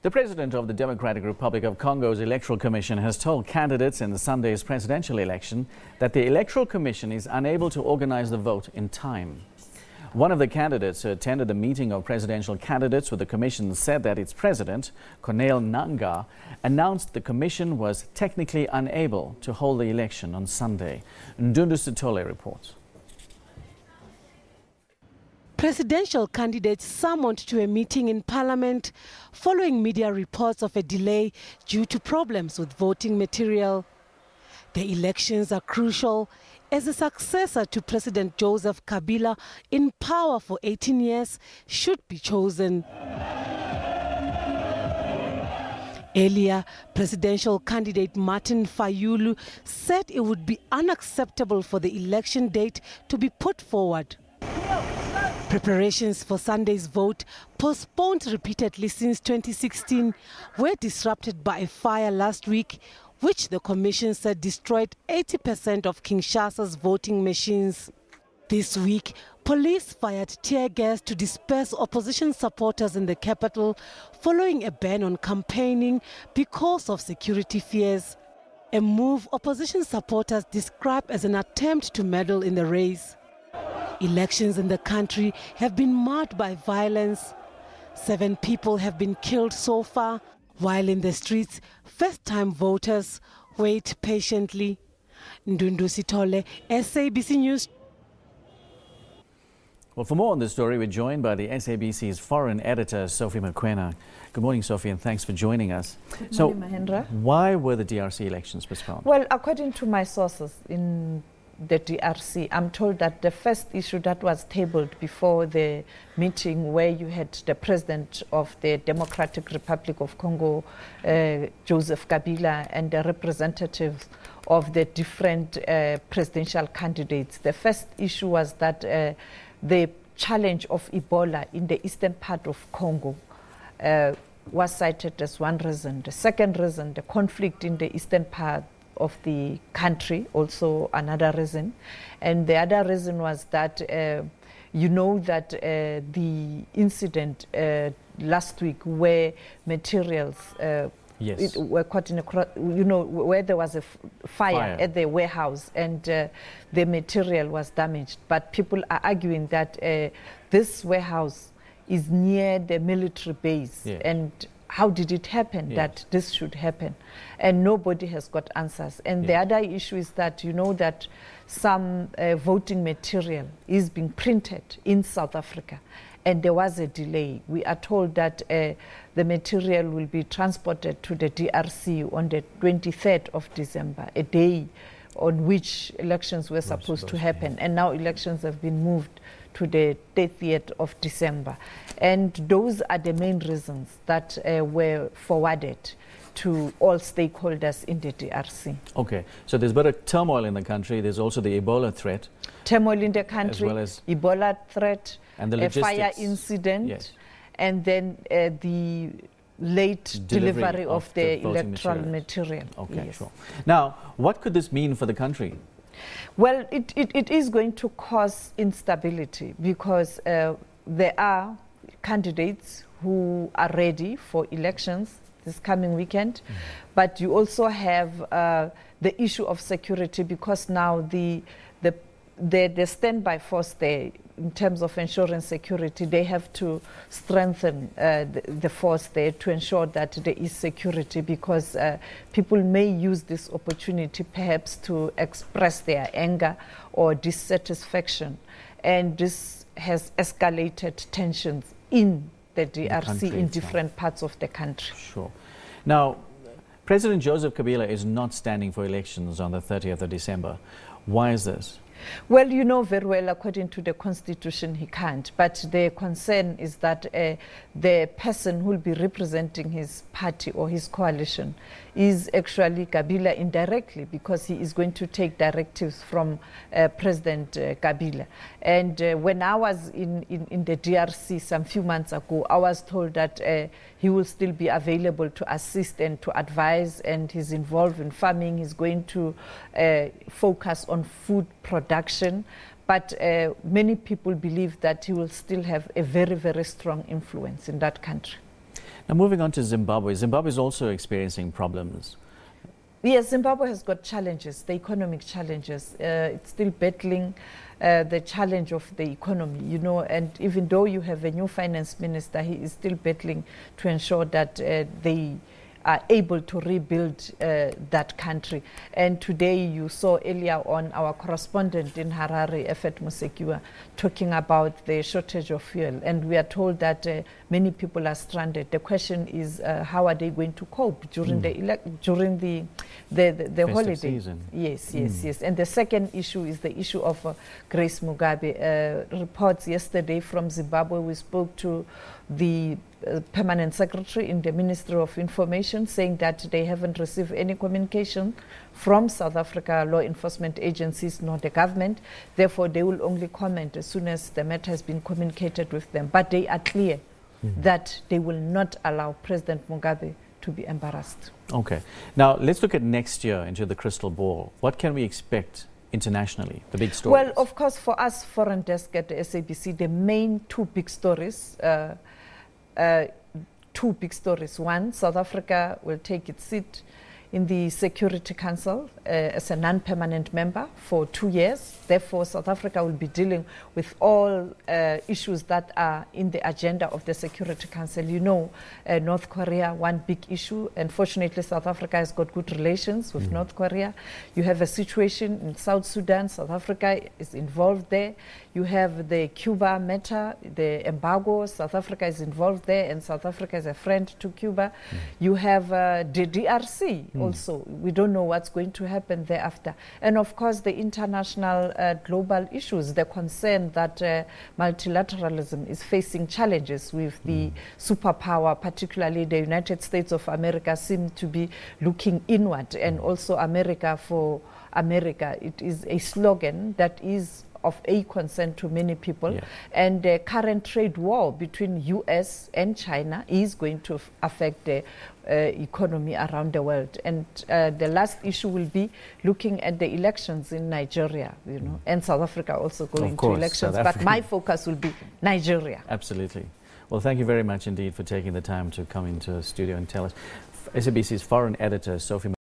The president of the Democratic Republic of Congo's Electoral Commission has told candidates in the Sunday's presidential election that the Electoral Commission is unable to organize the vote in time. One of the candidates who attended the meeting of presidential candidates with the commission said that its president, Corneille Nangaa, announced the commission was technically unable to hold the election on Sunday. Ndundu Sithole reports. Presidential candidates summoned to a meeting in Parliament following media reports of a delay due to problems with voting material. The elections are crucial as a successor to President Joseph Kabila in power for 18 years should be chosen. Earlier, presidential candidate Martin Fayulu said it would be unacceptable for the election date to be put forward. Preparations for Sunday's vote, postponed repeatedly since 2016, were disrupted by a fire last week, which the commission said destroyed 80% of Kinshasa's voting machines. This week, police fired tear gas to disperse opposition supporters in the capital following a ban on campaigning because of security fears. A move opposition supporters describe as an attempt to meddle in the race. Elections in the country have been marred by violence. 7 people have been killed so far, while in the streets, first-time voters wait patiently. Ndundu Sithole, SABC News. Well, for more on this story, we're joined by the SABC's foreign editor, Sophie Mokoena. Good morning, Sophie, and thanks for joining us. Good morning, Mahendra. Why were the DRC elections postponed? Well, according to my sources in the DRC, I'm told that the first issue that was tabled before the meeting, where you had the president of the Democratic Republic of Congo, Joseph Kabila, and the representatives of the different presidential candidates. The first issue was that the challenge of Ebola in the eastern part of Congo was cited as one reason. The second reason, the conflict in the eastern part of the country, also another reason. And the other reason was that you know that the incident last week where materials were caught in a, where there was a fire at the warehouse and the material was damaged. But people are arguing that this warehouse is near the military base, and how did it happen that this should happen? And nobody has got answers. And the other issue is that you know that some voting material is being printed in South Africa, and there was a delay. We are told that the material will be transported to the DRC on the 23rd of December, a day on which elections were supposed to happen. And now elections have been moved to the 30th of December. And those are the main reasons that were forwarded to all stakeholders in the DRC. Okay, so there's a bit of turmoil in the country. There's also the Ebola threat. Turmoil in the country, as well as Ebola threat, and the a fire incident, and then the late delivery of the electoral material. Okay, sure. Now, what could this mean for the country? Well, it is going to cause instability because there are candidates who are ready for elections this coming weekend, but you also have the issue of security, because now the standby force there, in terms of ensuring security, they have to strengthen the force there to ensure that there is security, because people may use this opportunity perhaps to express their anger or dissatisfaction. And this has escalated tensions in the DRC in different parts of the country. Sure. Now, President Joseph Kabila is not standing for elections on the 30th of December. Why is this? Well, you know very well, according to the Constitution, he can't. But the concern is that the person who will be representing his party or his coalition is actually Kabila indirectly, because he is going to take directives from President Kabila. And when I was in the DRC some few months ago, I was told that he will still be available to assist and to advise, and he's involved in farming. He's going to focus on food production. But many people believe that he will still have a very, very strong influence in that country. Now, moving on to Zimbabwe. Zimbabwe is also experiencing problems. Yes, Zimbabwe has got challenges, the economic challenges. It's still battling the challenge of the economy, you know, and even though you have a new finance minister, he is still battling to ensure that they are able to rebuild that country. And today you saw earlier on our correspondent in Harare, Efet Musekiwa, talking about the shortage of fuel. And we are told that many people are stranded. The question is, how are they going to cope during the holiday season? Yes. And the second issue is the issue of Grace Mugabe. Reports yesterday from Zimbabwe, we spoke to the permanent secretary in the Ministry of Information, saying that they haven't received any communication from South Africa law enforcement agencies nor the government. Therefore, they will only comment as soon as the matter has been communicated with them. But they are clear that they will not allow President Mugabe to be embarrassed. Okay. Now, let's look at next year into the crystal ball. What can we expect internationally, the big stories? Well, of course, for us, Foreign Desk at the SABC, the main two big stories. One, South Africa will take its seat in the Security Council as a non-permanent member for 2 years. Therefore, South Africa will be dealing with all issues that are in the agenda of the Security Council. You know, North Korea, one big issue. Unfortunately, South Africa has got good relations with North Korea. You have a situation in South Sudan. South Africa is involved there. You have the Cuba matter, the embargo. South Africa is involved there, and South Africa is a friend to Cuba. You have the DRC also. We don't know what's going to happen thereafter. And of course, the international global issues, the concern that multilateralism is facing challenges with the superpower, particularly the United States of America, seem to be looking inward, and also America for America. It is a slogan that is of a concern to many people, and the current trade war between US and China is going to affect the economy around the world. And the last issue will be looking at the elections in Nigeria, you know, and South Africa also going to elections, but my focus will be Nigeria. Absolutely. Well, thank you very much indeed for taking the time to come into the studio and tell us. SABC's foreign editor, Sophie